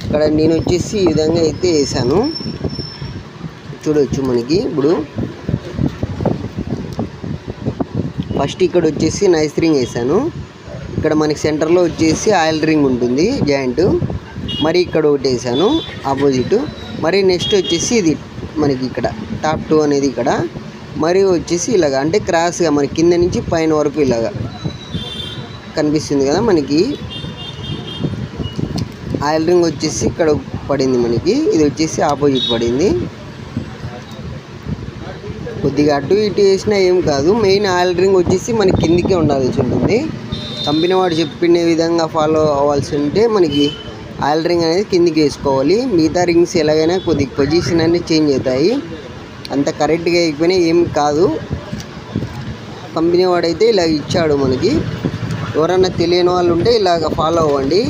ఇక్కడ నేను వచ్చేసి ఈ విధంగా అయితే వేసాను, చూడవచ్చు. మనకి ఇప్పుడు ఫస్ట్ ఇక్కడ వచ్చేసి నైస్ రింగ్ వేసాను. ఇక్కడ మనకి సెంటర్లో వచ్చేసి ఆయిల్ రింగ్ ఉంటుంది జాయింట్, మరి ఇక్కడ ఒకటి వేసాను ఆపోజిట్. మరి నెక్స్ట్ వచ్చేసి ఇది మనకి ఇక్కడ టాప్ 2 అనేది ఇక్కడ, మరి వచ్చేసి ఇలాగ అంటే క్రాస్గా మనకి కింద నుంచి పైన వరకు ఇలాగా కనిపిస్తుంది కదా. మనకి ఆయిల్ రింగ్ వచ్చేసి ఇక్కడ పడింది, మనకి ఇది వచ్చేసి ఆపోజిట్ పడింది. కొద్దిగా అటు ఇటు వేసినా ఏం కాదు, మెయిన్ ఆయిల్ రింగ్ వచ్చేసి మనకి కిందికే ఉండాల్సి ఉంటుంది. కంపెనీ వాడు చెప్పిన విధంగా ఫాలో అవ్వాల్సి ఉంటే మనకి ఆయిల్ రింగ్ అనేది కిందికి వేసుకోవాలి. మిగతా రింగ్స్ ఎలాగైనా కొద్దిగా పొజిషన్ అనేది చేంజ్ అవుతాయి, అంత కరెక్ట్గా అయిపోయినా ఏం కాదు. కంపెనీ వాడైతే ఇలా ఇచ్చాడు మనకి. ఎవరన్నా తెలియని వాళ్ళు ఉంటే ఇలాగ ఫాలో అవ్వండి.